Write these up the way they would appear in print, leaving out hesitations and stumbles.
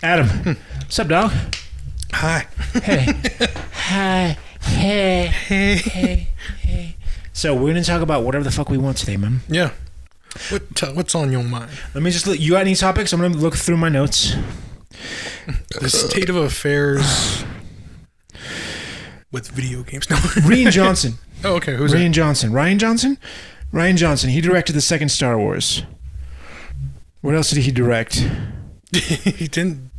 Adam, what's up, dog? Hi. Hey. Hi. Hey. Hey. So we're gonna talk about whatever the fuck we want today, man. Yeah. What's on your mind? Let me just look. You got any topics? I'm gonna look through my notes. The state of affairs with video games. No. Rian Johnson. Oh, okay. Who's Rian that? Johnson. Ryan Johnson? Ryan Johnson. He directed the second Star Wars. What else did he direct? He didn't.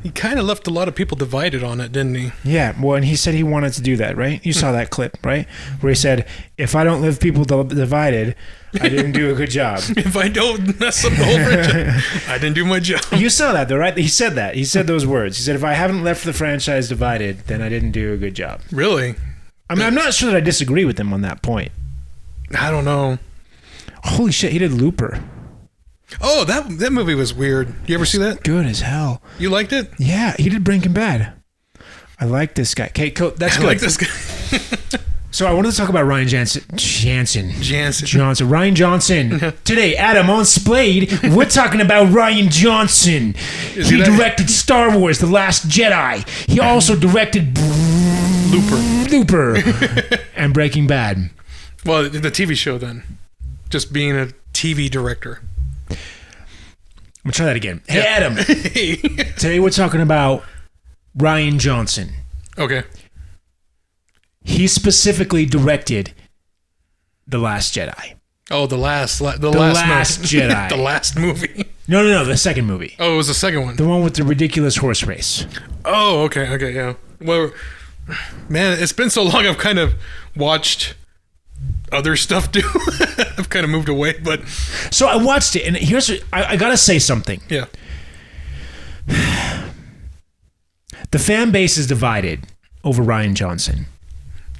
He kind of left a lot of people divided on it, didn't he? Yeah, well, and he said he wanted to do that, right? You saw that clip, right? Where he said, if I don't leave people divided, I didn't do a good job. If I don't mess up the whole franchise, I didn't do my job. You saw that, though, right? He said that. He said those words. He said, if I haven't left the franchise divided, then I didn't do a good job. Really? I mean, I'm not sure that I disagree with him on that point. I don't know. Holy shit, he did Looper. Oh, that movie was weird. You ever see that? Good as hell. You liked it? Yeah, he did Breaking Bad. I like this guy. Okay, cool. That's good. I like this guy. So I wanted to talk about Ryan Johnson. Ryan Johnson. Today, Adam, on Splayed, we're talking about Ryan Johnson. He directed Star Wars: The Last Jedi. He also directed Looper and Breaking Bad. Well, the TV show then. Just being a TV director. I'm going to try that again. Hey, Adam. Hey. Today we're talking about Ryan Johnson. Okay. He specifically directed The Last Jedi. Oh, the last Last movie. Jedi. The last movie. No, the second movie. Oh, it was the second one. The one with the ridiculous horse race. Oh, okay, yeah. Well, man, it's been so long I've kind of watched other stuff too. I've kind of moved away, but... So I watched it, and here's... I gotta say something. Yeah. The fan base is divided over Ryan Johnson.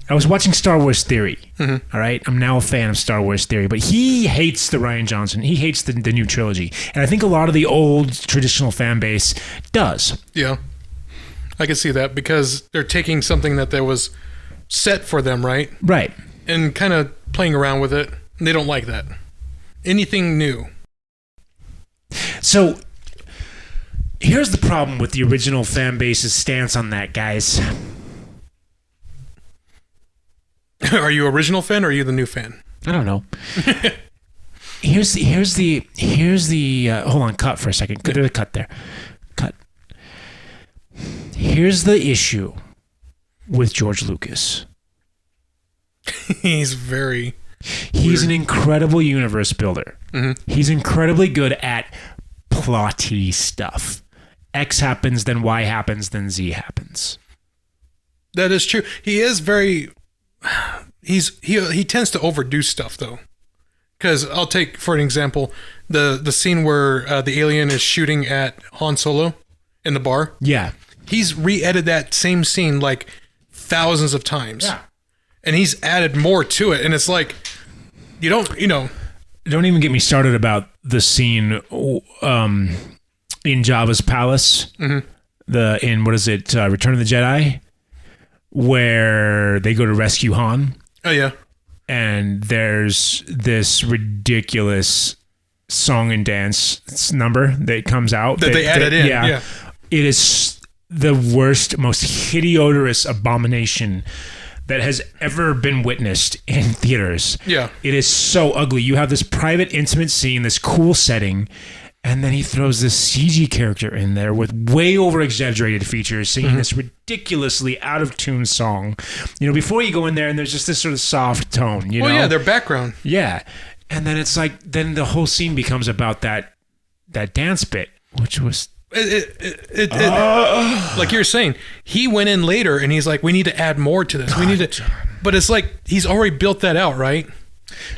I was watching Star Wars Theory, all right? I'm now a fan of Star Wars Theory, but he hates the Ryan Johnson. He hates the new trilogy. And I think a lot of the old traditional fan base does. Yeah. I can see that because they're taking something that was set for them, right? Right. And kind of playing around with it. They don't like that. Anything new. So here's the problem with the original fan base's stance on that, guys. Are you original fan or are you the new fan? I don't know. Here's the hold on, cut for a second. There's a cut there. Cut. Here's the issue with George Lucas. He's an incredible universe builder. Mm-hmm. He's incredibly good at plotty stuff. X happens, then Y happens, then Z happens. That is true. He is very... He tends to overdo stuff though, because I'll take for an example the scene where the alien is shooting at Han Solo in the bar. Yeah, he's re-edited that same scene like thousands of times. Yeah, and he's added more to it, and it's like don't even get me started about the scene in Jabba's palace. Mm-hmm. In what is it, Return of the Jedi, where they go to rescue Han. Oh, yeah. And there's this ridiculous song and dance number that comes out. That they added in. Yeah. It is the worst, most hideous abomination that has ever been witnessed in theaters. Yeah. It is so ugly. You have this private, intimate scene, this cool setting, and then he throws this CG character in there with way over-exaggerated features, singing this ridiculously out-of-tune song. You know, before you go in there, and there's just this sort of soft tone, you know? Yeah, their background. Yeah. And then it's like, then the whole scene becomes about that dance bit, which was... like you're saying, he went in later, and he's like, we need to add more to this. We need to... But it's like, he's already built that out, right?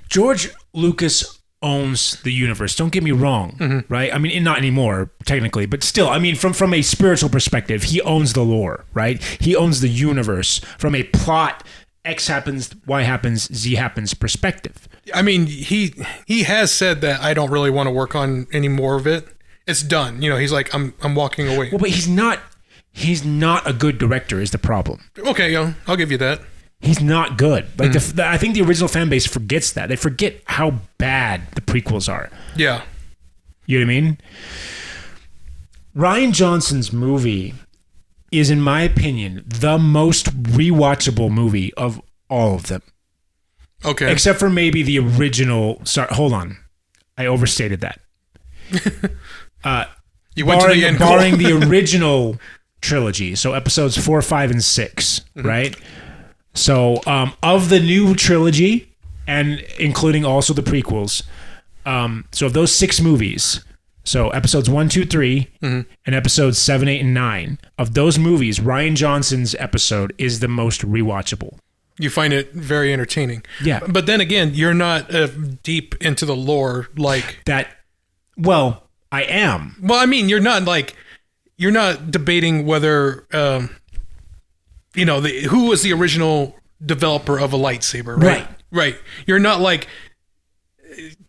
George Lucas owns the universe. Don't get me wrong, right? I mean, not anymore, technically, but still, I mean, from a spiritual perspective, he owns the lore, right? He owns the universe from a plot, X happens, Y happens, Z happens perspective. I mean, he has said that I don't really want to work on any more of it. It's done. You know, he's like, I'm walking away. Well, but he's not a good director is the problem. Okay, I'll give you that. He's not good. Like I think the original fan base forgets that. They forget how bad the prequels are. Yeah. You know what I mean? Rian Johnson's movie is, in my opinion, the most rewatchable movie of all of them. Okay. Except for maybe the original. Sorry, hold on. I overstated that. You went to the end goal. Barring the original trilogy, so episodes 4, 5, and 6, right? So of the new trilogy, and including also the prequels, so of those 6 movies, so episodes 1, 2, 3, and episodes 7, 8, and 9, of those movies, Rian Johnson's episode is the most rewatchable. You find it very entertaining. Yeah. But then again, you're not deep into the lore like that. Well, I am. Well, I mean, you're not debating whether who was the original developer of a lightsaber, right? Right. You're not like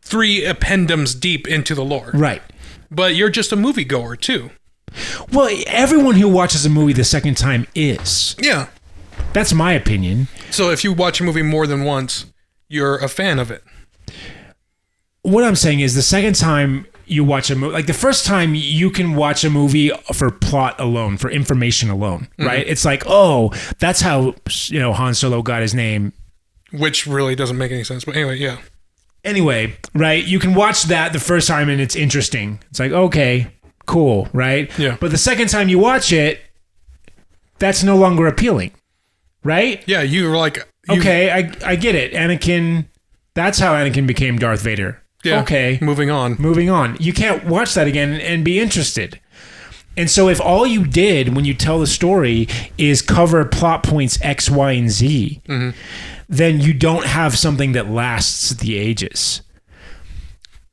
3 appendums deep into the lore. Right. But you're just a moviegoer too. Well, everyone who watches a movie the second time is. Yeah. That's my opinion. So if you watch a movie more than once, you're a fan of it. What I'm saying is the second time you watch a movie, like the first time you can watch a movie for plot alone, for information alone, right? It's like, oh, that's how, Han Solo got his name. Which really doesn't make any sense. But anyway, yeah. Anyway, right? You can watch that the first time and it's interesting. It's like, okay, cool, right? Yeah. But the second time you watch it, that's no longer appealing, right? Yeah, you were like... Okay, I get it. Anakin, that's how Anakin became Darth Vader. Yeah, okay. Moving on. You can't watch that again and be interested. And so if all you did when you tell the story is cover plot points X, Y, and Z, then you don't have something that lasts the ages.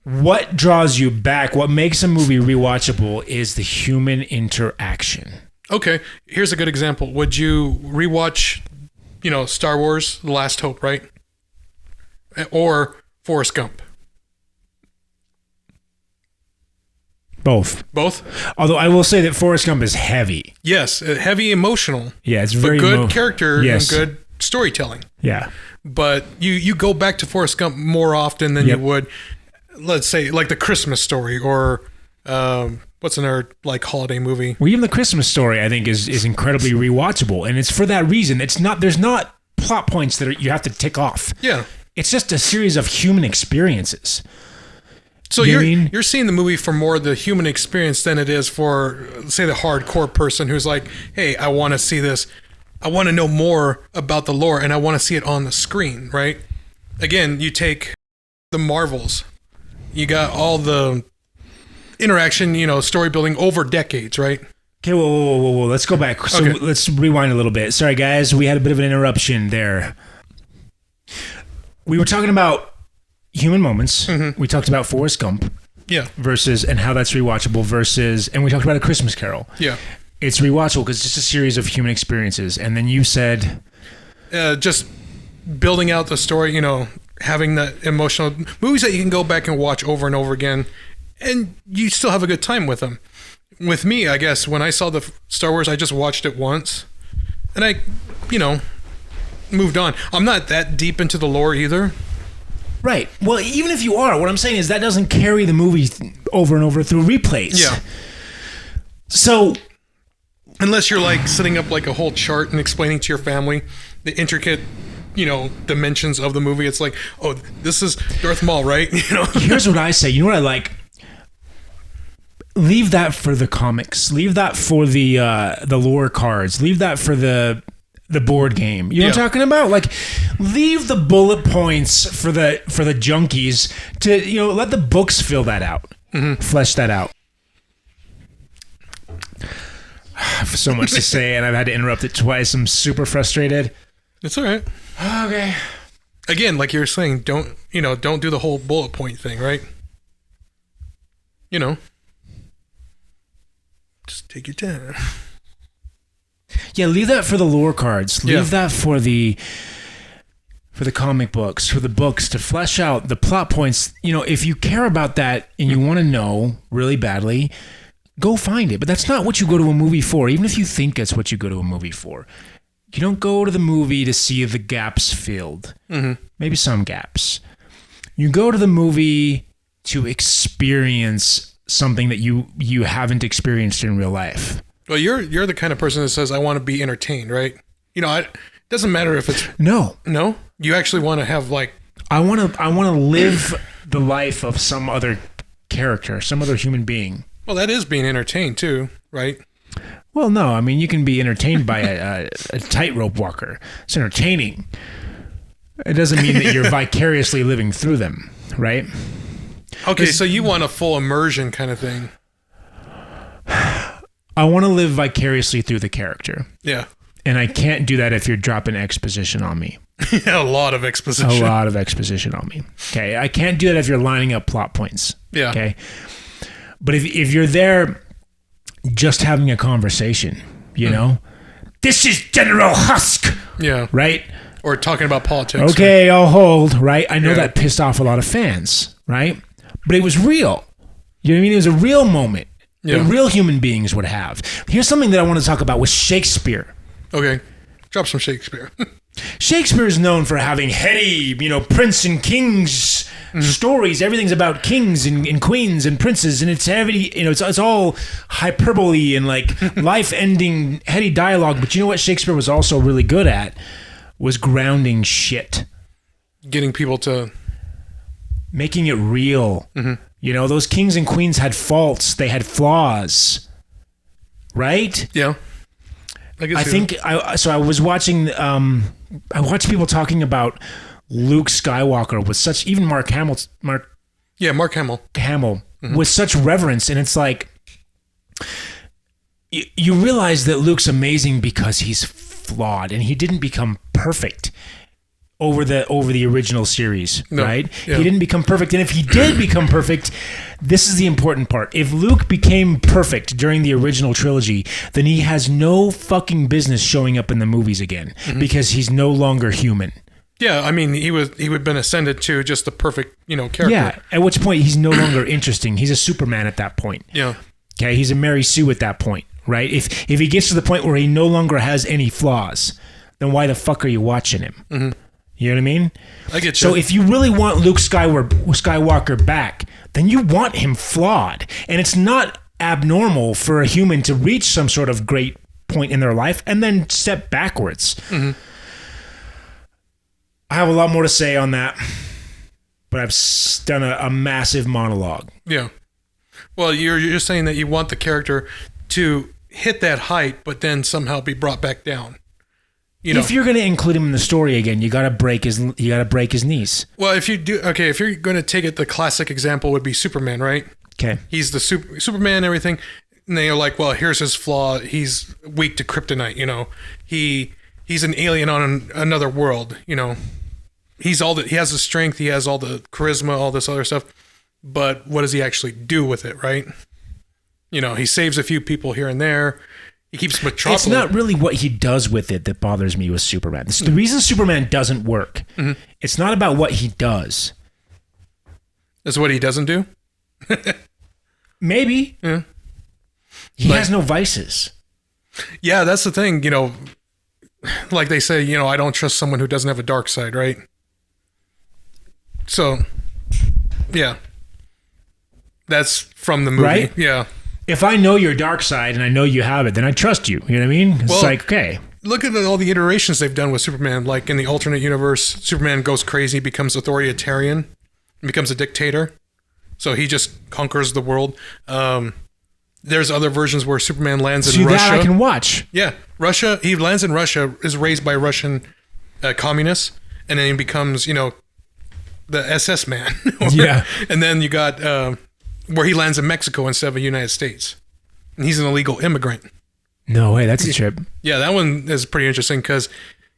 What draws you back, what makes a movie rewatchable is the human interaction. Okay, here's a good example. Would you rewatch, Star Wars, The Last Hope, right? Or Forrest Gump? Both. Although I will say that Forrest Gump is heavy. Yes, heavy emotional. Yeah, it's very good character yes. and good storytelling. Yeah. But you go back to Forrest Gump more often than you would, let's say, like The Christmas Story or what's another holiday movie? Well, even The Christmas Story, I think, is incredibly rewatchable, and it's for that reason. There's not plot points that you have to tick off. Yeah. It's just a series of human experiences. So you're seeing the movie for more the human experience than it is for, say, the hardcore person who's like, hey, I want to see this. I want to know more about the lore, and I want to see it on the screen, right? Again, you take the Marvels. You got all the interaction, story building over decades, right? Okay, whoa. Let's go back. So let's rewind a little bit. Sorry, guys. We had a bit of an interruption there. We were talking about human moments. We talked about Forrest Gump. Yeah. And how that's rewatchable and we talked about A Christmas Carol. Yeah. It's rewatchable because it's just a series of human experiences. And then you said... just building out the story, having that emotional... Movies that you can go back and watch over and over again, and you still have a good time with them. With me, I guess, when I saw the Star Wars, I just watched it once, and I, moved on. I'm not that deep into the lore either. Right. Well, even if you are, what I'm saying is that doesn't carry the movie over and over through replays. Yeah. So... Unless you're setting up a whole chart and explaining to your family the intricate, dimensions of the movie. It's like, oh, this is Darth Maul, right? Here's what I say. You know what I like? Leave that for the comics. Leave that for the lore cards. Leave that for the board game. You know what I'm talking about? Leave the bullet points for the junkies to let the books fill that out, flesh that out. I have so much to say, and I've had to interrupt it twice. I'm super frustrated. It's all right. Okay. Again, like you were saying, don't do the whole bullet point thing, right? Just take your time. Yeah, leave that for the lore cards. Leave that for the comic books, for the books to flesh out the plot points. If you care about that and you want to know really badly, go find it. But that's not what you go to a movie for, even if you think that's what you go to a movie for. You don't go to the movie to see the gaps filled. Maybe some gaps. You go to the movie to experience something that you haven't experienced in real life. Well, you're the kind of person that says, I want to be entertained, right? It doesn't matter if it's... No. You actually want to have like... I want to live the life of some other character, some other human being. Well, that is being entertained too, right? Well, no. I mean, you can be entertained by a tightrope walker. It's entertaining. It doesn't mean that you're vicariously living through them, right? Okay, so you want a full immersion kind of thing. I want to live vicariously through the character. Yeah. And I can't do that if you're dropping exposition on me. A lot of exposition. A lot of exposition on me. Okay. I can't do that if you're lining up plot points. Yeah. Okay. But if you're there just having a conversation, you know, this is General Husk. Yeah. Right? Or talking about politics. Okay, I'll hold, right? I know that pissed off a lot of fans, right? But it was real. You know what I mean? It was a real moment that real human beings would have. Here's something that I want to talk about with Shakespeare. Okay. Drop some Shakespeare. Shakespeare is known for having heady, prince and kings stories. Everything's about kings and queens and princes, and it's heavy. It's all hyperbole and like life-ending heady dialogue. But you know what Shakespeare was also really good at was grounding shit, getting people to making it real. Those kings and queens had faults. They had flaws, right? Yeah. I was watching. I watched people talking about Luke Skywalker with such, even Mark Hamill. Mark Hamill with such reverence, and it's like you realize that Luke's amazing because he's flawed, and he didn't become perfect over the original series, right? Yeah. He didn't become perfect, and if he did become perfect, this is the important part. If Luke became perfect during the original trilogy, then he has no fucking business showing up in the movies again because he's no longer human. Yeah, I mean, he would have been ascended to just the perfect, character. Yeah, at which point he's no longer interesting. He's a Superman at that point. Yeah. Okay, he's a Mary Sue at that point, right? If he gets to the point where he no longer has any flaws, then why the fuck are you watching him? You know what I mean? I get you. So if you really want Luke Skywalker back, then you want him flawed. And it's not abnormal for a human to reach some sort of great point in their life and then step backwards. I have a lot more to say on that, but I've done a massive monologue. Yeah. Well, you're just saying that you want the character to hit that height, but then somehow be brought back down. If you're going to include him in the story again, you got to break his knees. Well, if you're going to take it, the classic example would be Superman, right? Okay. He's the Superman and everything, and they're like, well, here's his flaw. He's weak to kryptonite. He's an alien on another world. He has the strength, he has all the charisma, all this other stuff. But what does he actually do with it, right? He saves a few people here and there. He keeps Metropolis. It's not really what he does with it that bothers me with Superman. The reason Superman doesn't work, it's not about what he does. It's what he doesn't do? Maybe. Yeah. He has no vices. Yeah, that's the thing, like they say, I don't trust someone who doesn't have a dark side, right? So, yeah. That's from the movie. Right? Yeah. If I know your dark side and I know you have it, then I trust you. You know what I mean? It's like, okay. Look at all the iterations they've done with Superman. Like in the alternate universe, Superman goes crazy, becomes authoritarian, becomes a dictator. So he just conquers the world. There's other versions where Superman lands in Russia. That I can watch. Yeah. Russia. He lands in Russia, is raised by Russian communists, and then he becomes, the SS man. Yeah. And then you got... where he lands in Mexico instead of the United States. And he's an illegal immigrant. No way, that's a trip. Yeah, that one is pretty interesting because,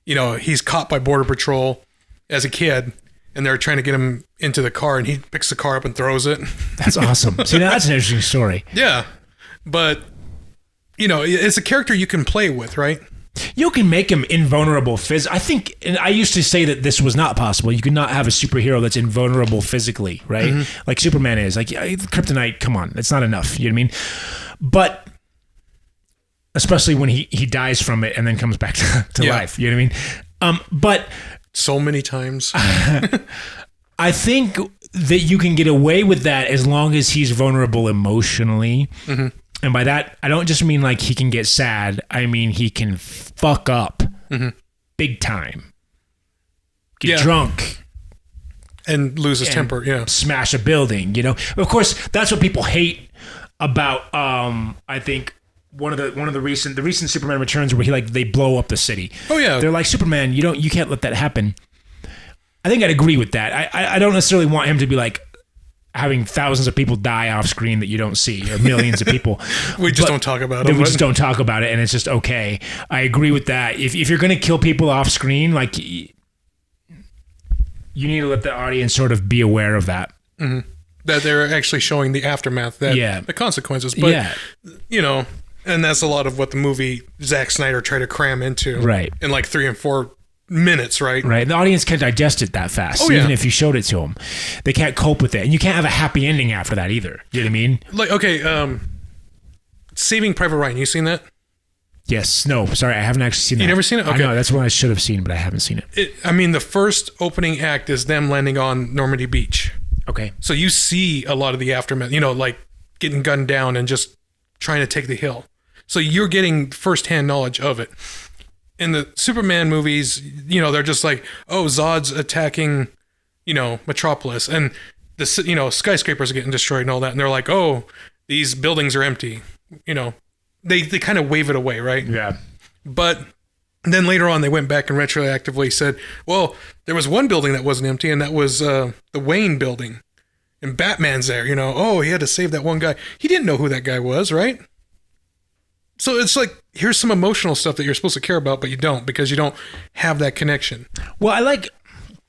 he's caught by Border Patrol as a kid, and they're trying to get him into the car, and he picks the car up and throws it. That's awesome. See, now that's an interesting story. Yeah, but, it's a character you can play with, right? You can make him invulnerable I think, and I used to say that this was not possible. You could not have a superhero that's invulnerable physically, right? Like Superman is. Like, kryptonite, come on. It's not enough. You know what I mean? But, especially when he dies from it and then comes back to life. You know what I mean? But... so many times. I think that you can get away with that as long as he's vulnerable emotionally. Mm-hmm. And by that, I don't just mean like he can get sad. I mean he can fuck up big time. Get drunk. And lose his temper, smash a building, Of course, that's what people hate about. I think one of the recent Superman Returns where they blow up the city. Oh yeah, they're like, Superman, you can't let that happen. I think I'd agree with that. I don't necessarily want him to be like having thousands of people die off screen that you don't see, or millions of people. We just don't talk about it. We just don't talk about it, and it's just okay. I agree with that. If you're going to kill people off screen, like, you need to let the audience sort of be aware of that. Mm-hmm. That they're actually showing the aftermath, the consequences. But, and that's a lot of what the movie Zack Snyder tried to cram into in like 3 and 4 minutes, right? Right. The audience can't digest it that fast, even if you showed it to them. They can't cope with it. And you can't have a happy ending after that either. You know what I mean? Like, okay, Saving Private Ryan, you seen that? Yes. No, sorry, I haven't actually seen that. You never seen it? Okay. I know, that's one I should have seen, but I haven't seen it. The first opening act is them landing on Normandy Beach. Okay. So you see a lot of the aftermath, like getting gunned down and just trying to take the hill. So you're getting firsthand knowledge of it. In the Superman movies, they're just like, oh, Zod's attacking, Metropolis, and the skyscrapers are getting destroyed and all that, and they're like, oh, these buildings are empty. They kind of wave it away, right? Yeah. But then later on, they went back and retroactively said, well, there was one building that wasn't empty, and that was the Wayne building, and Batman's there. Oh, he had to save that one guy. He didn't know who that guy was, right? So it's like, here's some emotional stuff that you're supposed to care about, but you don't, because you don't have that connection. Well, I don't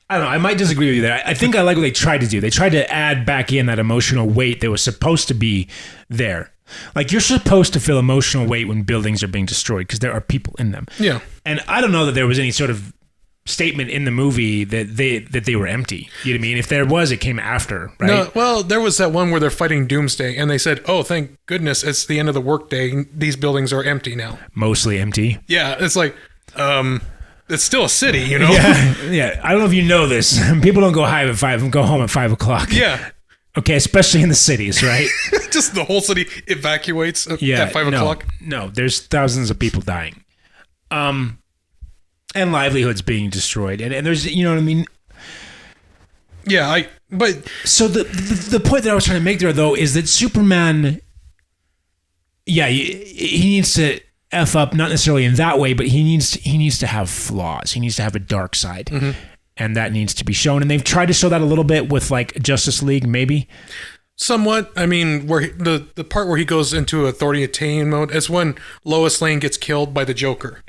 know, I might disagree with you there. I think I like what they tried to do. They tried to add back in that emotional weight that was supposed to be there. Like, you're supposed to feel emotional weight when buildings are being destroyed because there are people in them. Yeah. And I don't know that there was any sort of statement in the movie that they were empty. You know what I mean? If there was, it came after, right? No, well, there was that one where they're fighting Doomsday, and they said, oh, thank goodness it's the end of the workday. These buildings are empty now. Mostly empty. Yeah, it's like, it's still a city, Yeah. I don't know if you know this. People don't go home at 5 o'clock. Yeah. Okay, especially in the cities, right? Just the whole city evacuates at 5 o'clock. No, there's thousands of people dying. And livelihoods being destroyed. And there's, you know what I mean? Yeah, but so the point that I was trying to make there, though, is that Superman, he needs to F up, not necessarily in that way, but he needs to have flaws. He needs to have a dark side. Mm-hmm. And that needs to be shown. And they've tried to show that a little bit with like Justice League, maybe. Somewhat. I mean, where the part where he goes into authoritarian mode is when Lois Lane gets killed by the Joker.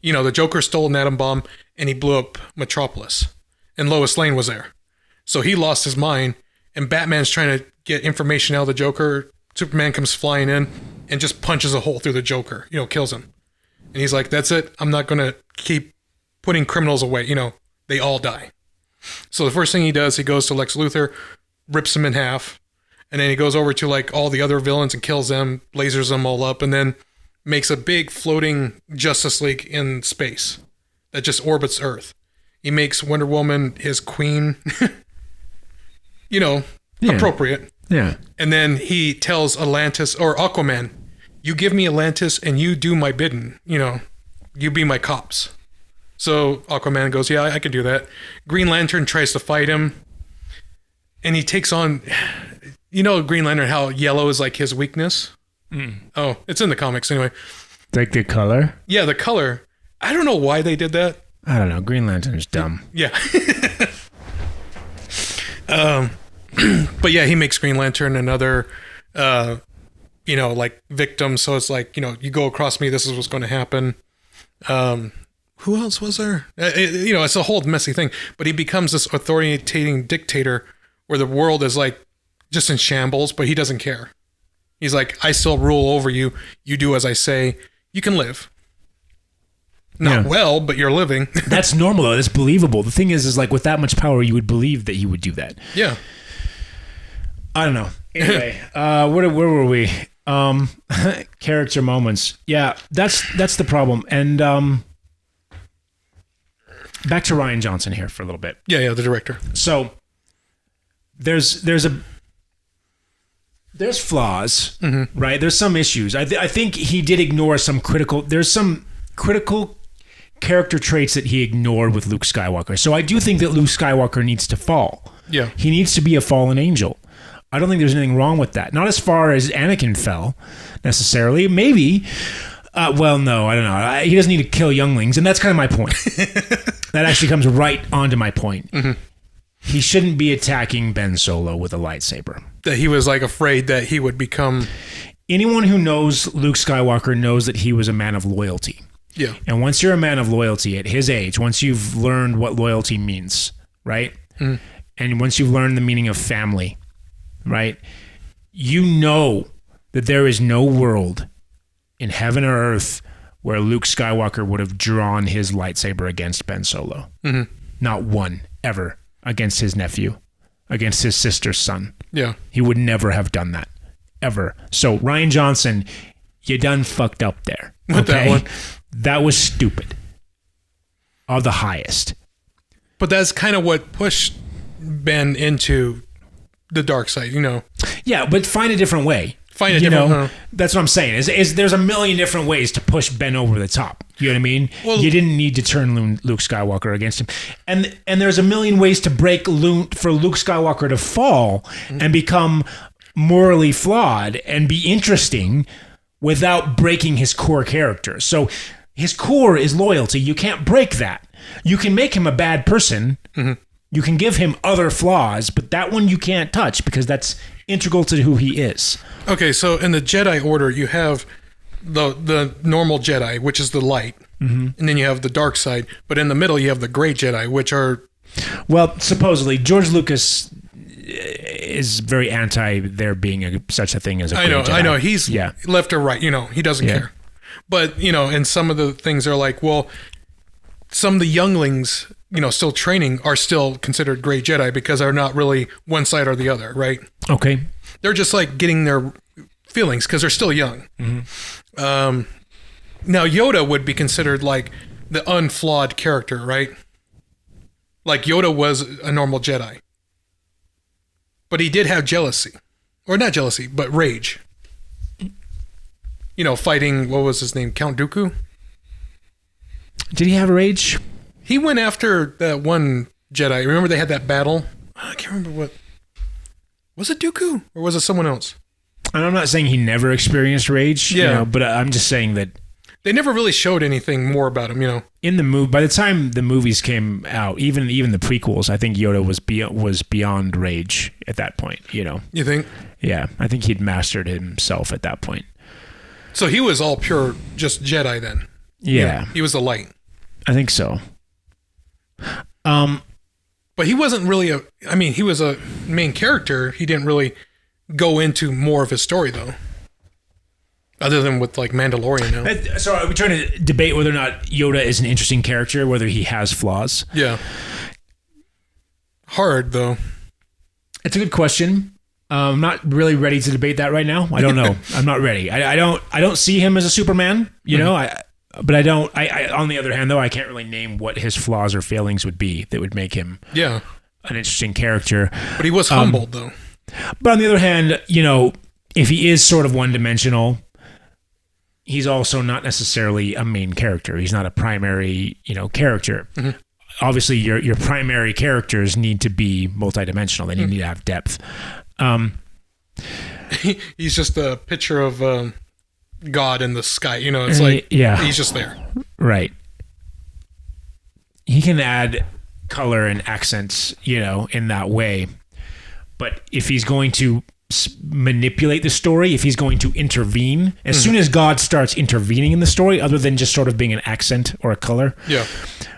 The Joker stole an atom bomb and he blew up Metropolis. And Lois Lane was there. So he lost his mind, and Batman's trying to get information out of the Joker. Superman comes flying in and just punches a hole through the Joker, kills him. And he's like, that's it. I'm not going to keep putting criminals away. They all die. So the first thing he does, he goes to Lex Luthor, rips him in half, and then he goes over to like all the other villains and kills them, lasers them all up, and then makes a big floating Justice League in space that just orbits Earth. He makes Wonder Woman his queen, appropriate. Yeah. And then he tells Atlantis, or Aquaman, you give me Atlantis and you do my bidding, you be my cops. So Aquaman goes, yeah, I can do that. Green Lantern tries to fight him, and he takes on, Green Lantern, how yellow is like his weakness. Oh, it's in the comics anyway. Like the color? Yeah, the color. I don't know why they did that. I don't know. Green Lantern's dumb. Yeah. But yeah, he makes Green Lantern another, like victim. So it's like, you go across me, this is what's going to happen. Who else was there? It's a whole messy thing. But he becomes this authoritarian dictator where the world is like just in shambles, but he doesn't care. He's like, I still rule over you. You do as I say. You can live. Not well, but you're living. That's normal, though. That's believable. The thing is like with that much power, you would believe that he would do that. Yeah. I don't know. Anyway, where were we? Character moments. Yeah, that's the problem. And back to Rian Johnson here for a little bit. Yeah, the director. So there's flaws, right? There's some issues. I think he did ignore some critical. There's some critical character traits that he ignored with Luke Skywalker. So I do think that Luke Skywalker needs to fall. Yeah. He needs to be a fallen angel. I don't think there's anything wrong with that. Not as far as Anakin fell, necessarily. Maybe. Well, no, I don't know. He doesn't need to kill younglings, and that's kind of my point. That actually comes right onto my point. He shouldn't be attacking Ben Solo with a lightsaber. That he was like afraid that he would become... Anyone who knows Luke Skywalker knows that he was a man of loyalty. Yeah. And once you're a man of loyalty at his age, once you've learned what loyalty means, right? And once you've learned the meaning of family, right? You know that there is no world in heaven or earth where Luke Skywalker would have drawn his lightsaber against Ben Solo. Not one, ever, against his nephew, against his sister's son. Yeah. He would never have done that, ever. So, Rian Johnson, you done fucked up there. With that one. That was stupid. Of the highest. But that's kind of what pushed Ben into the dark side, you know. Yeah, but find a different way. Find a different... That's what I'm saying. Is there's a million different ways to push Ben over the top. You know what I mean? Well, you didn't need to turn Luke Skywalker against him. And there's a million ways to break for Luke Skywalker to fall and become morally flawed and be interesting without breaking his core character. So his core is loyalty. You can't break that. You can make him a bad person. You can give him other flaws, but that one you can't touch because that's integral to who he is. Okay, so in the Jedi Order, you have the normal Jedi, which is the light, and then you have the dark side. But in the middle, you have the gray Jedi, which are... Well, supposedly, George Lucas is very anti there being such a thing as a gray Jedi. I know. He's left or right. You know, he doesn't care. But, you know, and some of the things are like, well, some of the younglings... you know, still training are still considered gray Jedi because they're not really one side or the other, right? Okay. They're just like getting their feelings because they're still young. Now, Yoda would be considered like the unflawed character, right? Like Yoda was a normal Jedi. But he did have jealousy. Or not jealousy, but rage. You know, fighting, what was his name? Count Dooku? Did he have rage? He went after that one Jedi. Remember they had that battle? I can't remember what... Was it Dooku? Or was it someone else? And I'm not saying he never experienced rage, you know, but I'm just saying that... They never really showed anything more about him, you know. In the movie, by the time the movies came out, even the prequels, I think Yoda was beyond rage at that point, you know. You think? Yeah, I think he'd mastered himself at that point. So he was all pure just Jedi then? Yeah. You know, he was the light. I think so. But he wasn't really he was a main character. He didn't really go into more of his story though. Other than with like Mandalorian now. So are we trying to debate whether or not Yoda is an interesting character, whether he has flaws? Yeah. Hard though. It's a good question. I'm not really ready to debate that right now. I don't know. I'm not ready. I don't see him as a Superman, you know, But I don't. On the other hand, though, I can't really name what his flaws or failings would be that would make him an interesting character. But he was humbled, though. But on the other hand, you know, if he is sort of one-dimensional, he's also not necessarily a main character. He's not a primary, you know, character. Obviously, your primary characters need to be multidimensional. They need to have depth. He's just a picture of. God in the sky, you know, it's like he's just there, right? He can add color and accents, you know, in that way, but if he's going to manipulate the story, if he's going to intervene, as soon as God starts intervening in the story, other than just sort of being an accent or a color,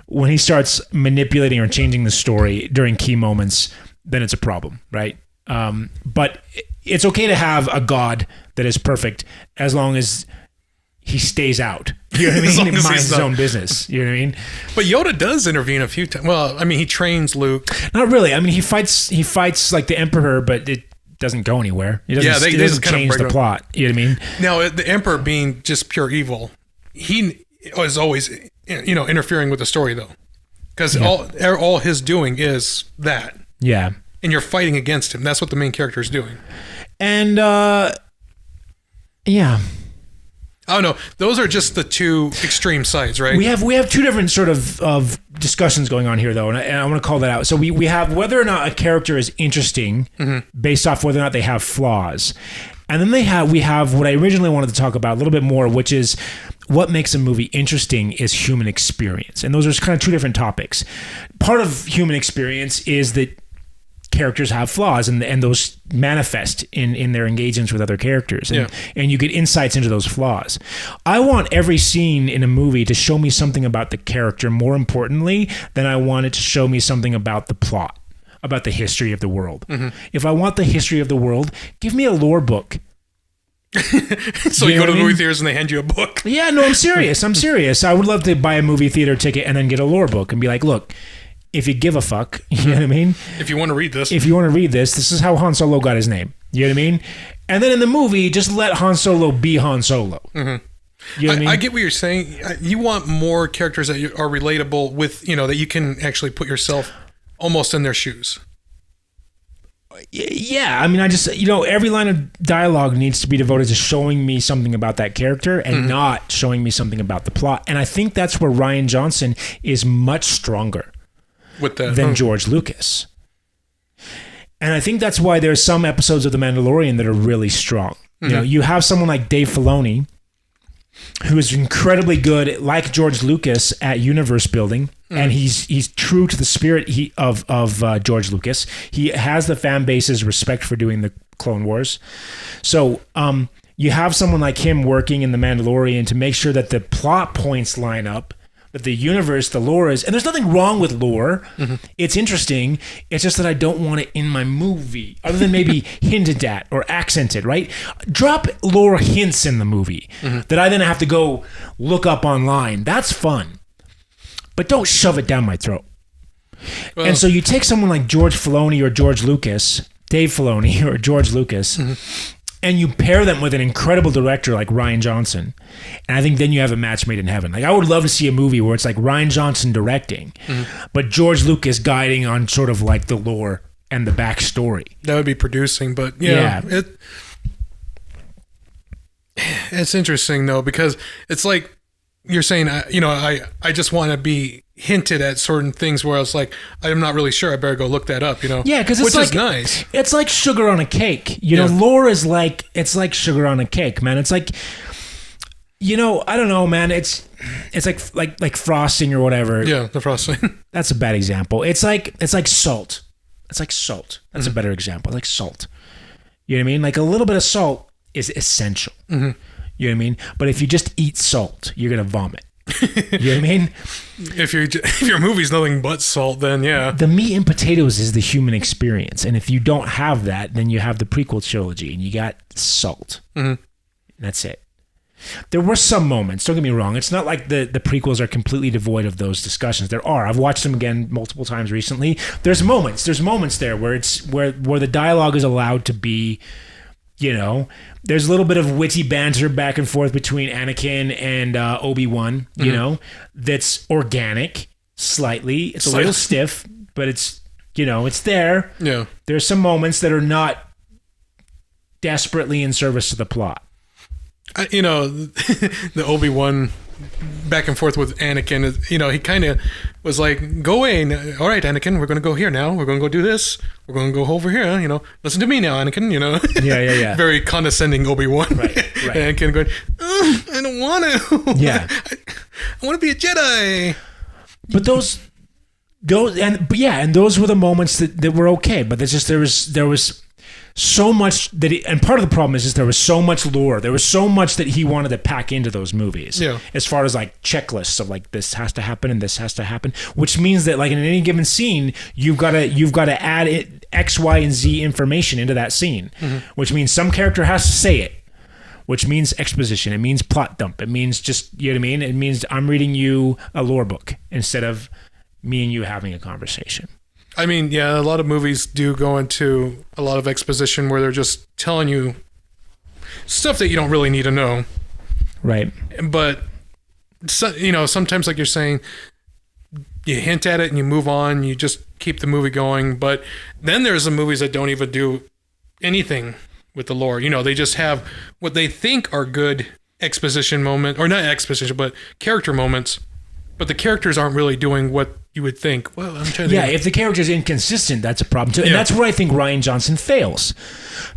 when he starts manipulating or changing the story during key moments, then it's a problem, right? But it's okay to have a God that is perfect as long as he stays out. You know what I mean? He minds his own business. You know what I mean? But Yoda does intervene a few times. Well, I mean, he trains Luke. Not really. I mean, he fights like the Emperor, but it doesn't go anywhere. It doesn't, it doesn't change the plot. You know what I mean? Now, the Emperor being just pure evil, he was always, you know, interfering with the story, though. Because all his doing is that. Yeah. and you're fighting against him. That's what the main character is doing. And yeah. Oh no, those are just the two extreme sides, right? We have two different sort of discussions going on here, though, and I want to call that out. So we have whether or not a character is interesting based off whether or not they have flaws, and then we have what I originally wanted to talk about a little bit more, which is what makes a movie interesting is human experience, and those are kind of two different topics. Part of human experience is that characters have flaws and those manifest in their engagements with other characters and you get insights into those flaws. I want every scene in a movie to show me something about the character more importantly than I want it to show me something about the plot, about the history of the world. If I want the history of the world, give me a lore book. So you go to the movie theaters and they hand you a book? Yeah, no, I'm serious. I would love to buy a movie theater ticket and then get a lore book and be like, look, if you give a fuck, you know what I mean? If you want to read this. This is how Han Solo got his name. You know what I mean? And then in the movie, just let Han Solo be Han Solo. You know what I mean? I get what you're saying. You want more characters that are relatable with, that you can actually put yourself almost in their shoes. Yeah, I mean, I just, every line of dialogue needs to be devoted to showing me something about that character and not showing me something about the plot. And I think that's where Rian Johnson is much stronger than George Lucas. And I think that's why there's some episodes of The Mandalorian that are really strong. You have someone like Dave Filoni, who is incredibly good, like George Lucas, at universe building, and he's true to the spirit of George Lucas. He has the fan base's respect for doing the Clone Wars. So you have someone like him working in The Mandalorian to make sure that the plot points line up, that the universe, the lore is, and there's nothing wrong with lore. It's interesting. It's just that I don't want it in my movie, other than maybe hinted at or accented, right? Drop lore hints in the movie that I then have to go look up online. That's fun. But don't shove it down my throat. Well, and so you take someone like George Filoni or George Lucas, Dave Filoni or George Lucas, and you pair them with an incredible director like Rian Johnson. And I think then you have a match made in heaven. Like, I would love to see a movie where it's like Rian Johnson directing, but George Lucas guiding on sort of like the lore and the backstory. That would be producing, but it's interesting though, because it's like you're saying, I just want to be hinted at certain things where I was like, I'm not really sure. I better go look that up, Yeah, because it's is nice. It's like sugar on a cake. Lore is it's like sugar on a cake, man. It's like, I don't know, man. It's like frosting or whatever. Yeah, the frosting. That's a bad example. It's like salt. It's like salt. That's a better example. It's like salt. You know what I mean? Like a little bit of salt is essential. You know what I mean? But if you just eat salt, you're gonna vomit. You know what I mean? If your movie's nothing but salt, then yeah. The meat and potatoes is the human experience, and if you don't have that, then you have the prequel trilogy, and you got salt. And that's it. There were some moments. Don't get me wrong. It's not like the prequels are completely devoid of those discussions. There are. I've watched them again multiple times recently. There's moments. There's moments there where it's where the dialogue is allowed to be. There's a little bit of witty banter back and forth between Anakin and Obi-Wan, that's organic, slightly. It's a little stiff, but it's, it's there. Yeah. There's some moments that are not desperately in service to the plot. The Obi-Wan back and forth with Anakin, he kind of was like, go away. All right, Anakin, we're going to go here now. We're going to go do this. We're going to go over here. Listen to me now, Anakin, Yeah. Very condescending Obi-Wan. Right. Anakin going, I don't want to. Yeah. I want to be a Jedi. But those were the moments that were okay. But there was so much and part of the problem is there was so much lore. There was so much that he wanted to pack into those movies. Yeah. As far as like checklists of like this has to happen and this has to happen, which means that like in any given scene, you've got to add X, Y, and Z information into that scene, which means some character has to say it, which means exposition. It means plot dump. It means just, you know what I mean? It means I'm reading you a lore book instead of me and you having a conversation. I mean, yeah, a lot of movies do go into a lot of exposition where they're just telling you stuff that you don't really need to know. Right. But, sometimes like you're saying, you hint at it and you move on. You just keep the movie going. But then there's the movies that don't even do anything with the lore. You know, they just have what they think are good exposition moments, or not exposition, but character moments. But the characters aren't really doing what you would think. Well, I'm trying to Yeah, if the character's inconsistent, that's a problem too. And that's where I think Rian Johnson fails.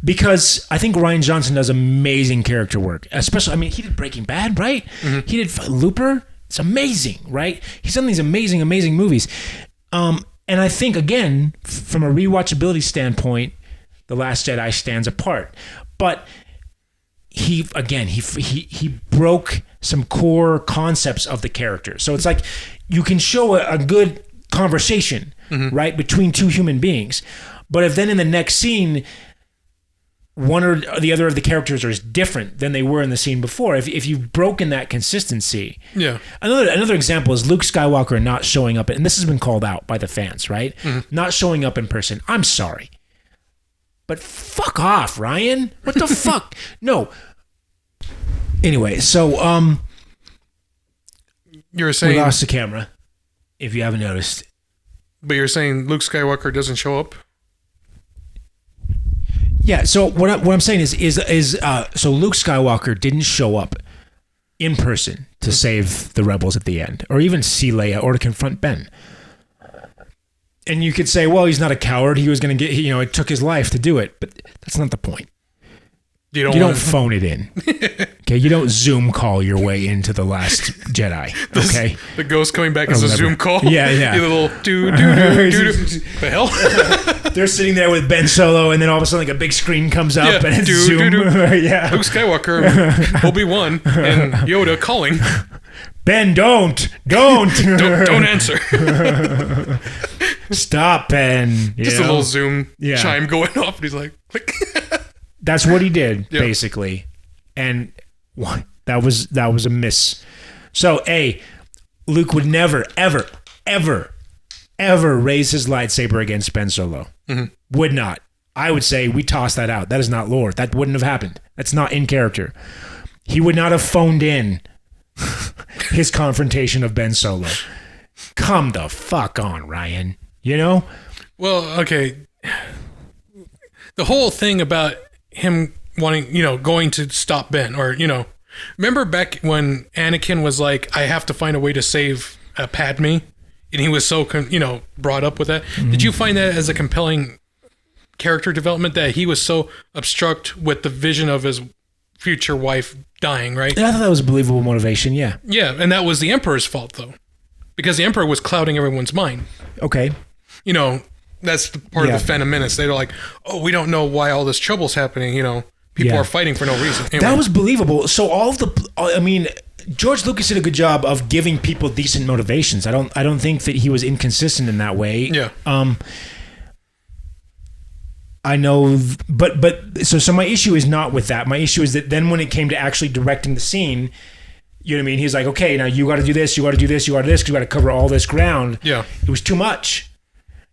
Because I think Rian Johnson does amazing character work. Especially, I mean, he did Breaking Bad, right? Mm-hmm. He did Looper. It's amazing, right? He's done these amazing, amazing movies. And I think, again, from a rewatchability standpoint, The Last Jedi stands apart. But he broke some core concepts of the character. So it's like you can show a good conversation, right, between two human beings. But if then in the next scene, one or the other of the characters are different than they were in the scene before, if you've broken that consistency. Yeah. Another example is Luke Skywalker not showing up, and this has been called out by the fans, right? Not showing up in person. I'm sorry. But fuck off, Ryan. What the fuck? No. Anyway, so you were saying we lost the camera, if you haven't noticed. But you're saying Luke Skywalker doesn't show up? Yeah, so what I'm saying is so Luke Skywalker didn't show up in person to save the rebels at the end, or even see Leia, or to confront Ben. And you could say, well, he's not a coward. He was going to get, it took his life to do it. But that's not the point. You don't phone it in. Okay, you don't Zoom call your way into The Last Jedi. Okay, the ghost coming back as a Zoom call. Yeah. A little do. The hell? They're sitting there with Ben Solo, and then all of a sudden, like a big screen comes up, and it's Zoom. Yeah, Luke Skywalker, Obi-Wan, and Yoda calling. Ben, don't answer. Stop, Ben. Just a little Zoom chime going off, and he's like, click. That's what he did, basically. And that was a miss. So, Luke would never, ever, ever, ever raise his lightsaber against Ben Solo. Would not. I would say we toss that out. That is not lore. That wouldn't have happened. That's not in character. He would not have phoned in his confrontation of Ben Solo. Come the fuck on, Ryan. You know? Well, okay. The whole thing about him wanting, going to stop Ben, or, remember back when Anakin was like, I have to find a way to save Padme, and he was so, brought up with that. Did you find that as a compelling character development, that he was so obstruct with the vision of his future wife dying, right? I thought that was a believable motivation, yeah. Yeah, and that was the Emperor's fault, though, because the Emperor was clouding everyone's mind. Okay. That's the part of the Phantom Menace. They're like, oh, we don't know why all this trouble's happening. People are fighting for no reason. Anyway. That was believable. So George Lucas did a good job of giving people decent motivations. I don't think that he was inconsistent in that way. Yeah. I know, but so my issue is not with that. My issue is that then when it came to actually directing the scene, you know what I mean? He's like, okay, now you got to do this, you got to do this, you got to do this, because you got to cover all this ground. Yeah. It was too much.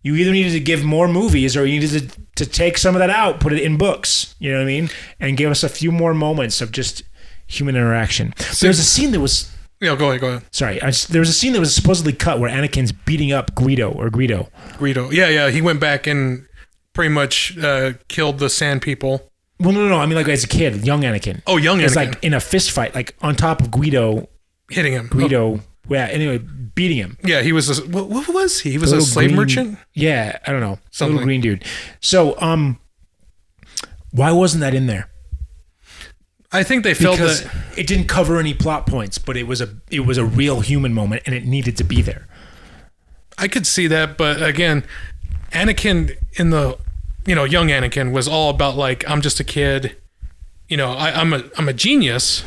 You either needed to give more movies, or you needed to take some of that out, put it in books, you know what I mean? And give us a few more moments of just human interaction. There's a scene that was... Yeah, go ahead. Sorry. There was a scene that was supposedly cut where Anakin's beating up Greedo. Yeah. He went back and pretty much killed the sand people. Well, no. I mean, like as a kid, young Anakin. Oh, young Anakin. It's like in a fist fight, like on top of Greedo. Hitting him. Greedo. Oh. Yeah, anyway, beating him. Yeah, he was what was he? He was a slave merchant? Yeah, I don't know. Something. Little green dude. So, why wasn't that in there? I think they felt because that it didn't cover any plot points, but it was a real human moment, and it needed to be there. I could see that, but again, Anakin in the young Anakin was all about like, I'm just a kid, I'm a genius.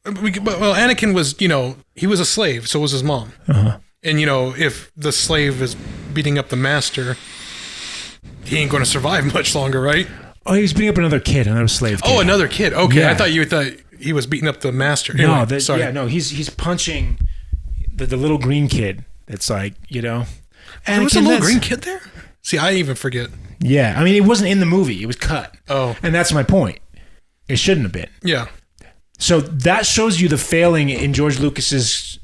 Well, Anakin was, he was a slave, so was his mom. Uh-huh. And, if the slave is beating up the master, he ain't going to survive much longer, right? Oh, he was beating up another slave kid. Oh, another kid. Okay, yeah. I thought you thought he was beating up the master. Anyway, sorry. Yeah, no, he's punching the little green kid. That's like, There was a little green kid there? See, I even forget. Yeah, I mean, it wasn't in the movie. It was cut. Oh. And that's my point. It shouldn't have been. Yeah. So that shows you the failing in George Lucas's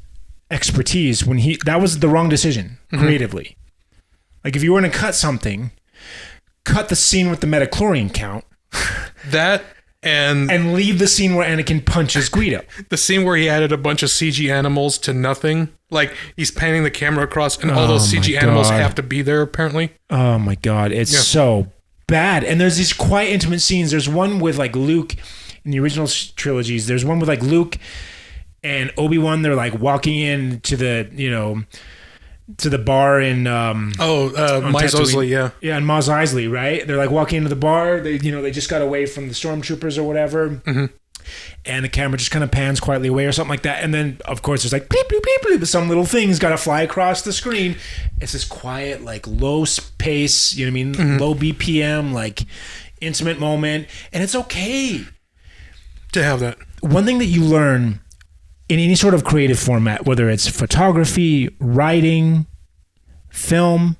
expertise when that was the wrong decision creatively. Like if you were going to cut something, cut the scene with the metachlorian count. That and leave the scene where Anakin punches Guido. The scene where he added a bunch of CG animals to nothing. Like he's panning the camera across and all those CG animals have to be there apparently. Oh my God. It's so bad. And there's these quiet, intimate scenes. There's one with like Luke in the original trilogies. There's one with like Luke and Obi-Wan. They're like walking in to the, to the bar in Mos Eisley, yeah, in Mos Eisley, right? They're like walking into the bar. They they just got away from the stormtroopers or whatever, and the camera just kind of pans quietly away or something like that. And then of course there's like bleep bleep bleep bleep. Some little thing's got to fly across the screen. It's this quiet, like low pace, low BPM, like intimate moment, and it's okay to have that. One thing that you learn in any sort of creative format, whether it's photography, writing, film,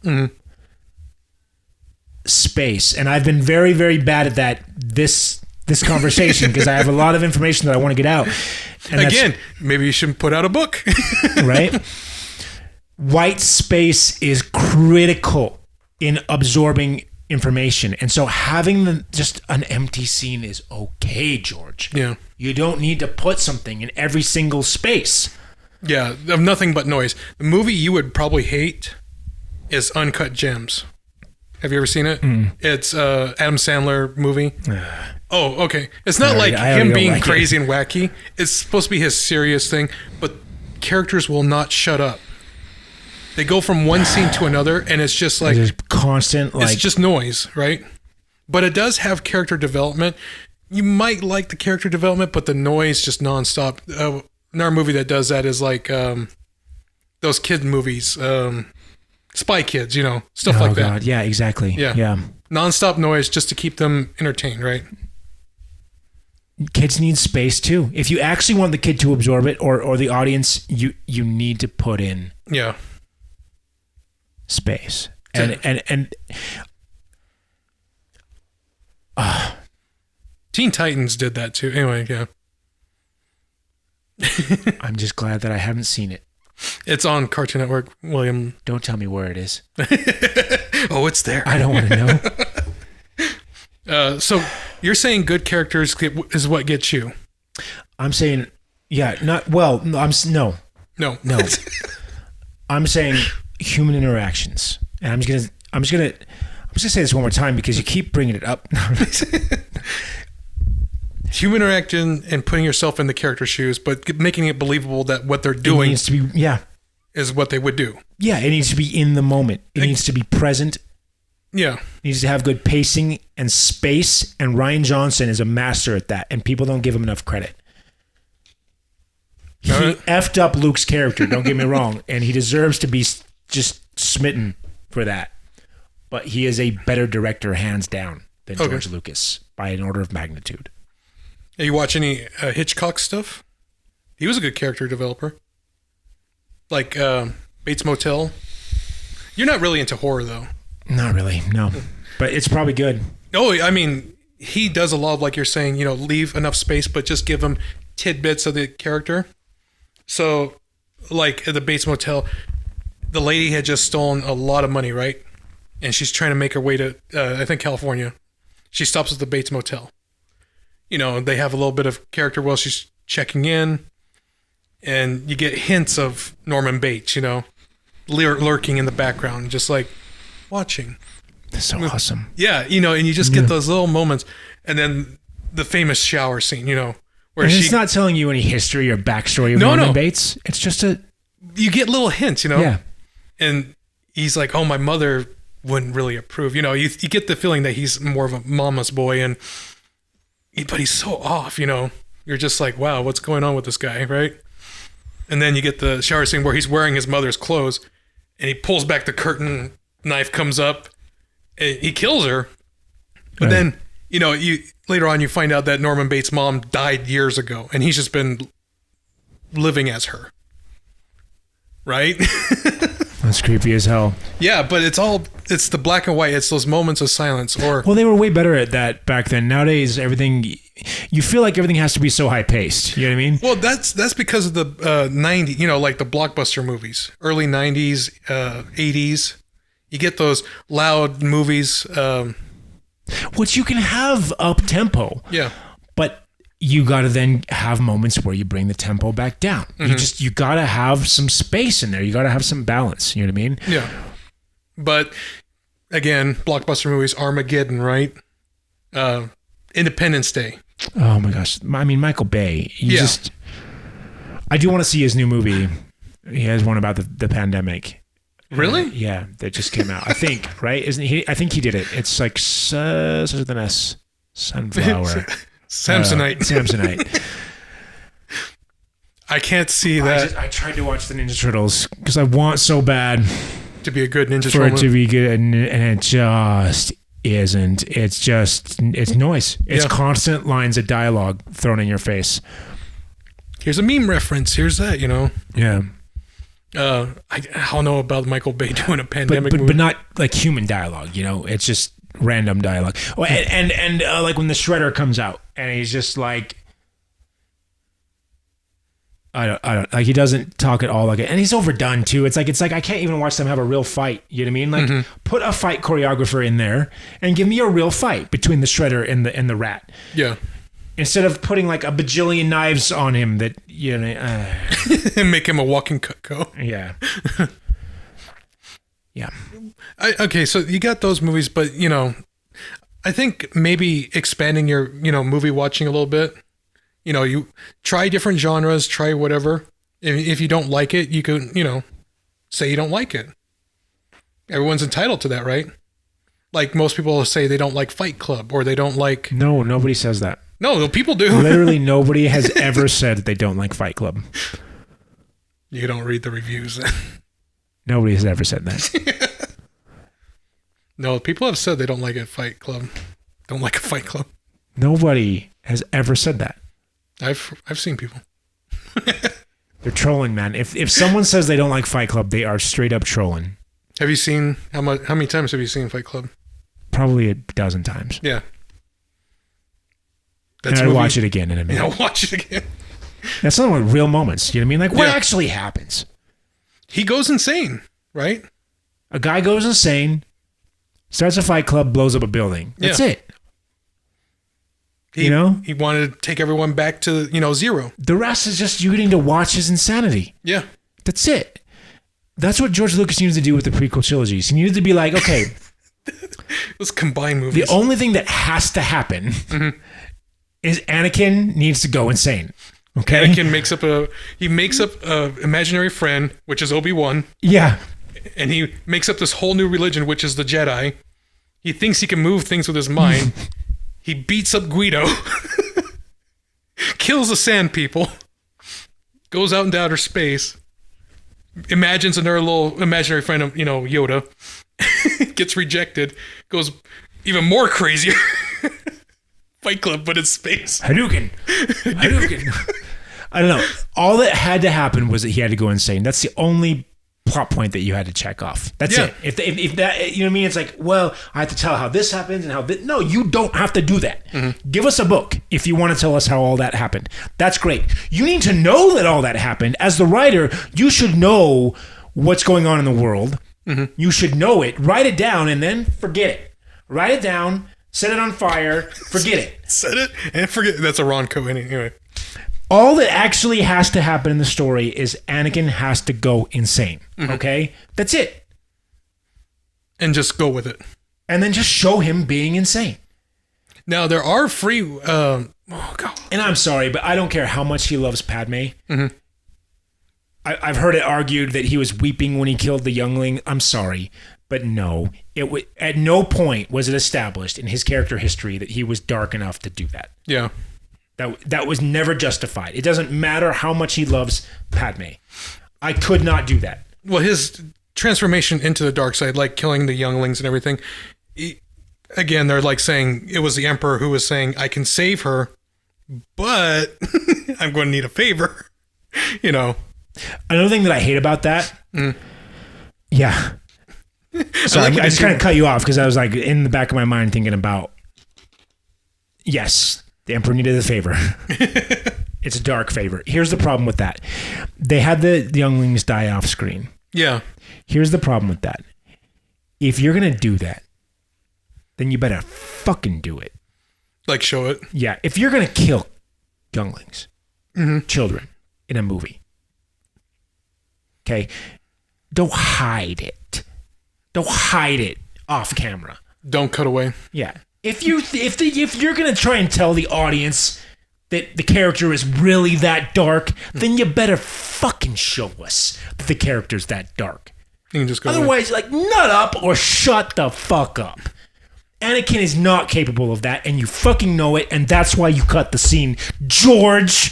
space. And I've been very, very bad at that this conversation because I have a lot of information that I want to get out. And again, maybe you shouldn't put out a book. Right? White space is critical in absorbing information. And so having just an empty scene is okay, George. Yeah. You don't need to put something in every single space. Yeah, of nothing but noise. The movie you would probably hate is Uncut Gems. Have you ever seen it? It's Adam Sandler movie. Oh, okay. It's not like him being crazy and wacky. It's supposed to be his serious thing, but characters will not shut up. They go from one scene to another, and it's just like... It's constant, It's just noise, right? But it does have character development. You might like the character development, but the noise just nonstop. Another movie that does that is like those kid movies, Spy Kids, stuff like that. God. Yeah, exactly. Yeah. Nonstop noise just to keep them entertained, right? Kids need space too. If you actually want the kid to absorb it, or the audience, you need to put in space. And Teen Titans did that too. Anyway, yeah. I'm just glad that I haven't seen it. It's on Cartoon Network, William. Don't tell me where it is. Oh, it's there. I don't want to know. So you're saying good characters is what gets you? I'm saying, no. I'm saying human interactions, and I'm just gonna say this one more time because you keep bringing it up. Human interaction and putting yourself in the character's shoes, but making it believable that what they're doing needs to be, is what they would do. Yeah, it needs to be in the moment. It needs to be present. Yeah. It needs to have good pacing and space, and Rian Johnson is a master at that, and people don't give him enough credit. He effed up Luke's character, don't get me wrong, and he deserves to be just smitten for that. But he is a better director, hands down, than George Lucas by an order of magnitude. You watch any Hitchcock stuff? He was a good character developer. Like Bates Motel. You're not really into horror, though. Not really, no. But it's probably good. Oh, I mean, he does a lot of, like you're saying, leave enough space, but just give him tidbits of the character. So, like at the Bates Motel, the lady had just stolen a lot of money, right? And she's trying to make her way to, I think, California. She stops at the Bates Motel. They have a little bit of character while she's checking in. And you get hints of Norman Bates, lurking in the background, just like watching. That's so awesome. Yeah, and you just get those little moments. And then the famous shower scene, where it's not telling you any history or backstory of Norman Bates. It's just you get little hints, Yeah. And he's like, oh, my mother wouldn't really approve. You get the feeling that he's more of a mama's boy, but he's so off, You're just like, wow, what's going on with this guy, right? And then you get the shower scene where he's wearing his mother's clothes, and he pulls back the curtain, knife comes up, and he kills her. But then, later on you find out that Norman Bates' mom died years ago, and he's just been living as her. Right? That's creepy as hell. Yeah, but it's the black and white. It's those moments of silence. Well, they were way better at that back then. Nowadays, everything, you feel like everything has to be so high paced. You know what I mean? Well, that's because of the 90s, like the blockbuster movies, early 90s, 80s. You get those loud movies. Which you can have up tempo. Yeah. But you got to then have moments where you bring the tempo back down. You got to have some space in there. You got to have some balance. You know what I mean? Yeah. But again, blockbuster movies, Armageddon, right? Independence Day. Oh my gosh. I mean, Michael Bay. I do want to see his new movie. He has one about the pandemic. Really? Yeah, that just came out. I think, right? Isn't he? I think he did it. It's like such with an S. Sunflower. Samsonite. Samsonite. I can't see that. I tried to watch the Ninja Turtles because I want so bad to be a good Ninja for Turtle. it to be good, and it just isn't. It's noise. It's constant lines of dialogue thrown in your face. Here's a meme reference. Here's that. Yeah. I don't know about Michael Bay doing a pandemic movie. But not like human dialogue. It's just random dialogue. Oh, and like when the Shredder comes out and he's just like, I don't like, he doesn't talk at all like it, and he's overdone too. It's like I can't even watch them have a real fight. You know what I mean? Like put a fight choreographer in there and give me a real fight between the Shredder and the Rat. Yeah. Instead of putting like a bajillion knives on him that and make him a walking Cutco. Yeah. Yeah. Okay, so you got those movies, but I think maybe expanding your movie watching a little bit. You try different genres, try whatever. If you don't like it, you can say you don't like it. Everyone's entitled to that, right? Like most people say they don't like Fight Club or they don't like. No, nobody says that. No, people do. Literally nobody has ever said that they don't like Fight Club. You don't read the reviews. Nobody has ever said that. No, people have said they don't like a Fight Club. Don't like a Fight Club. Nobody has ever said that. I've seen people. They're trolling, man. If someone says they don't like Fight Club, they are straight up trolling. Have you seen how many times have you seen Fight Club? Probably a dozen times. Yeah. And I'd watch it again in a minute. Yeah, watch it again. That's not like real moments. You know what I mean? Like what actually happens? He goes insane, right? A guy goes insane, starts a fight club, blows up a building. That's it. He wanted to take everyone back to, zero. The rest is just you getting to watch his insanity. Yeah. That's it. That's what George Lucas needed to do with the prequel trilogies. He needed to be like, okay. Let's combine movies. The only thing that has to happen is Anakin needs to go insane. Okay? Anakin makes up a imaginary friend, which is Obi-Wan. Yeah. And he makes up this whole new religion, which is the Jedi. He thinks he can move things with his mind. He beats up Guido, kills the sand people, goes out into outer space, imagines another little imaginary friend of, Yoda, gets rejected, goes even more crazier. Fight Club, but in space. Hadouken. I don't know. All that had to happen was that he had to go insane. That's the only plot point that you had to check off. That's it. If that, you know what I mean? It's like, well, I have to tell how this happens and how this. No, you don't have to do that. Give us a book if you want to tell us how all that happened. That's great. You need to know that all that happened. As the writer, you should know what's going on in the world. You should know it. Write it down and then forget it. Write it down. Set it on fire. Forget it. Set it and forget. That's a Ron Cohen anyway. All that actually has to happen in the story is Anakin has to go insane. Okay? That's it. And just go with it. And then just show him being insane. Now, there are free... oh, God. And I'm sorry, but I don't care how much he loves Padme. I've heard it argued that he was weeping when he killed the youngling. I'm sorry. But no. At no point was it established in his character history that he was dark enough to do that. Yeah. That was never justified. It doesn't matter how much he loves Padme. I could not do that. Well, his transformation into the dark side, like killing the younglings and everything, again, they're like saying it was the Emperor who was saying, I can save her, but I'm going to need a favor. Another thing that I hate about that, yeah. Sorry, I just kind of cut you off because I was like in the back of my mind thinking about, yes, The Emperor needed a favor. It's a dark favor. Here's the problem with that. They had the younglings die off screen. Yeah. Here's the problem with that. If you're going to do that, then you better fucking do it. Like, show it. Yeah. If you're going to kill younglings, children, in a movie, okay, don't hide it. Don't hide it off camera. Don't cut away. Yeah. If you're going to try and tell the audience that the character is really that dark, then you better fucking show us that the character's that dark. You can just go Otherwise, like, nut up or shut the fuck up. Anakin is not capable of that, and you fucking know it, and that's why you cut the scene. George!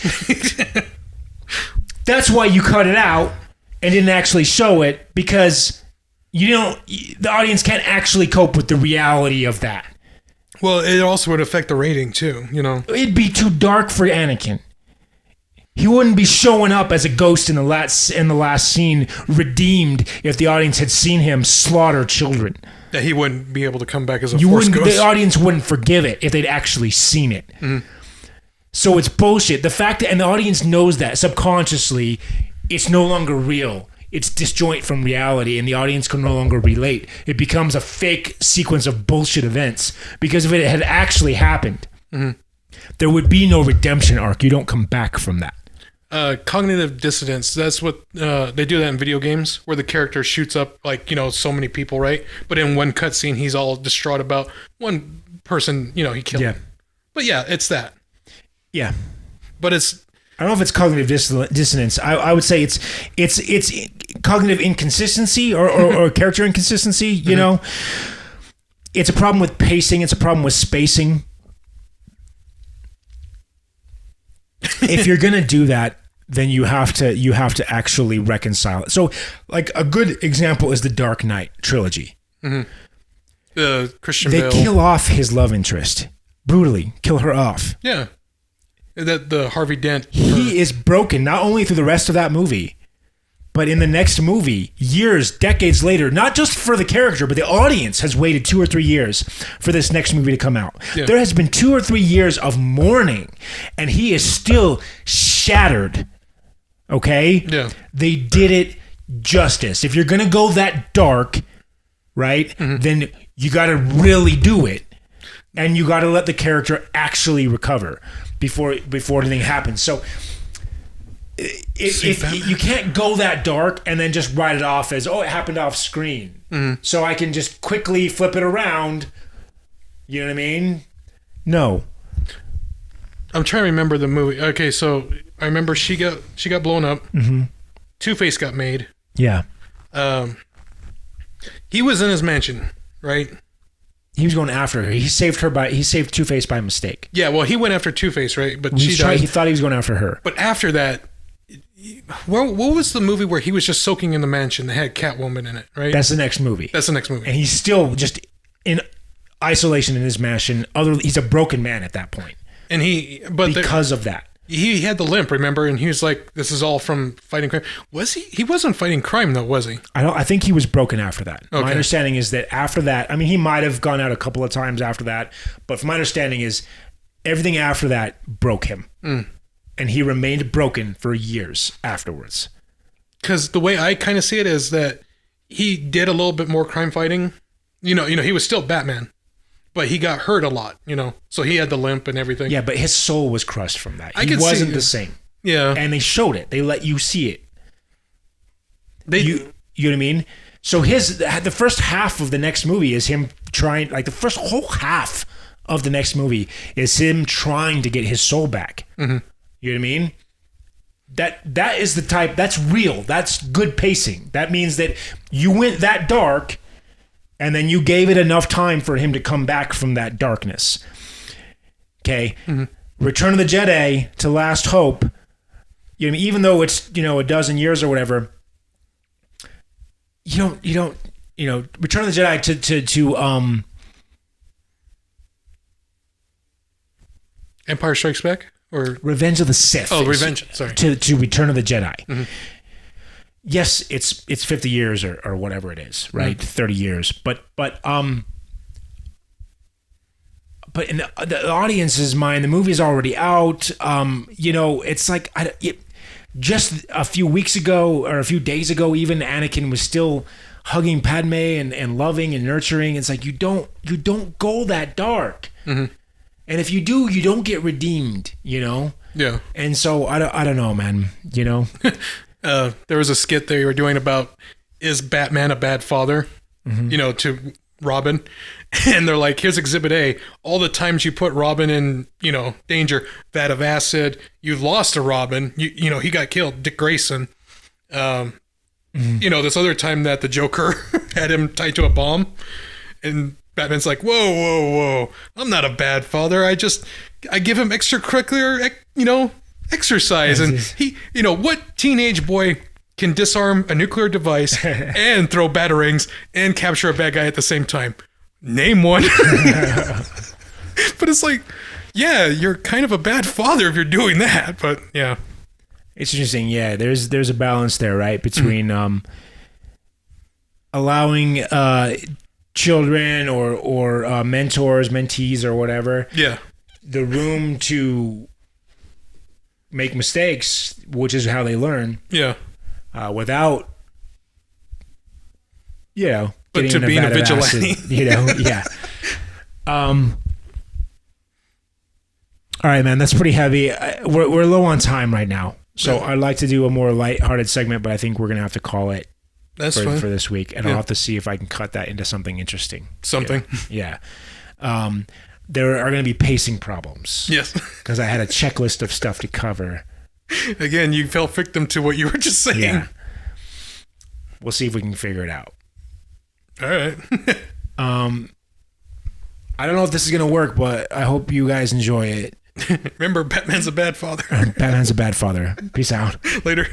That's why you cut it out and didn't actually show it, because the audience can't actually cope with the reality of that. Well, it also would affect the rating too, you know. It'd be too dark for Anakin. He wouldn't be showing up as a ghost in the last scene, redeemed, if the audience had seen him slaughter children. That he wouldn't be able to come back as a Force ghost. The audience wouldn't forgive it if they'd actually seen it. So it's bullshit. The fact that, and the audience knows that subconsciously, it's no longer real. It's disjoint from reality, and the audience can no longer relate. It becomes a fake sequence of bullshit events, because if it had actually happened, there would be no redemption arc. You don't come back from that. Cognitive dissonance, that's what they do that in video games, where the character shoots up, like, so many people, right? But in one cutscene, he's all distraught about one person, he killed. Yeah. But yeah, it's that. Yeah. But it's... I don't know if it's cognitive dissonance. I would say it's cognitive inconsistency or character inconsistency, you know? It's a problem with pacing. It's a problem with spacing. If you're going to do that, then you have to actually reconcile it. So, like, a good example is the Dark Knight trilogy. The Christian They Bale. kill off his love interest. Brutally kill her off. Yeah. The Harvey Dent. He is broken not only through the rest of that movie, but in the next movie, years, decades later, not just for the character, but the audience has waited 2 or 3 years for this next movie to come out. Yeah. There has been 2 or 3 years of mourning, and he is still shattered. Okay? Yeah. They did it justice. If you're going to go that dark, right, then you got to really do it. And you got to let the character actually recover before anything happens. So if you can't go that dark and then just write it off as, oh, it happened off screen. So I can just quickly flip it around. You know what I mean? No. I'm trying to remember the movie. Okay, so I remember she got blown up. Two-Face got made. Yeah. He was in his mansion, right? He was going after her. He saved Two-Face by mistake. Yeah, well, he went after Two-Face, right? But she died. He thought he was going after her. But after that, what was the movie where he was just soaking in the mansion that had Catwoman in it, right? That's the next movie. And he's still just in isolation in his mansion. He's a broken man at that point. And because of that. He had the limp, remember? And he was like, "This is all from fighting crime." Was he? He wasn't fighting crime, though, was he? I think he was broken after that. Okay. My understanding is that after that, I mean, he might have gone out a couple of times after that, but from my understanding is everything after that broke him, and he remained broken for years afterwards. Because the way I kind of see it is that he did a little bit more crime fighting. He was still Batman. But he got hurt a lot, so he had the limp and everything. Yeah, but his soul was crushed from that. He wasn't the same. Yeah. And they showed it. They let you see it. You know what I mean? So the first half of the next movie is him trying, like the first whole half of the next movie is him trying to get his soul back. You know what I mean? That is the type, that's real. That's good pacing. That means that you went that dark and then you gave it enough time for him to come back from that darkness. Okay? Return of the Jedi to Last Hope, even though it's, a dozen years or whatever, you don't, Return of the Jedi to Empire Strikes Back? Or Revenge of the Sith. Oh, Revenge, sorry. To Return of the Jedi. Yes, it's 50 years or whatever it is, right? 30 years. But but in the audience's mind, the movie's already out. It's like just a few weeks ago or a few days ago, even Anakin was still hugging Padme and loving and nurturing. It's like you don't go that dark, and if you do, you don't get redeemed. Yeah. And so I don't know, man. There was a skit they were doing about, is Batman a bad father? To Robin. And they're like, here's Exhibit A. All the times you put Robin in, danger, vat of acid, you lost a Robin. He got killed, Dick Grayson. This other time that the Joker had him tied to a bomb. And Batman's like, whoa. I'm not a bad father. I give him extracurricular, exercise. And he, what teenage boy can disarm a nuclear device and throw batarangs and capture a bad guy at the same time? Name one. But it's like, yeah, you're kind of a bad father if you're doing that. But yeah, it's interesting. Yeah, there's a balance there, right, between allowing children or mentors, mentees, or whatever, the room to make mistakes, which is how they learn. Yeah. Without, but to being a vigilante, yeah. All right, man, that's pretty heavy. We're low on time right now, so I'd like to do a more lighthearted segment, but I think we're gonna have to call it for this week, and I'll have to see if I can cut that into something interesting. Yeah. There are going to be pacing problems. Yes, because I had a checklist of stuff to cover. Again, you fell victim to what you were just saying. Yeah. We'll see if we can figure it out. All right. I don't know if this is going to work, but I hope you guys enjoy it. Remember, Batman's a bad father. Batman's a bad father. Peace out. Later.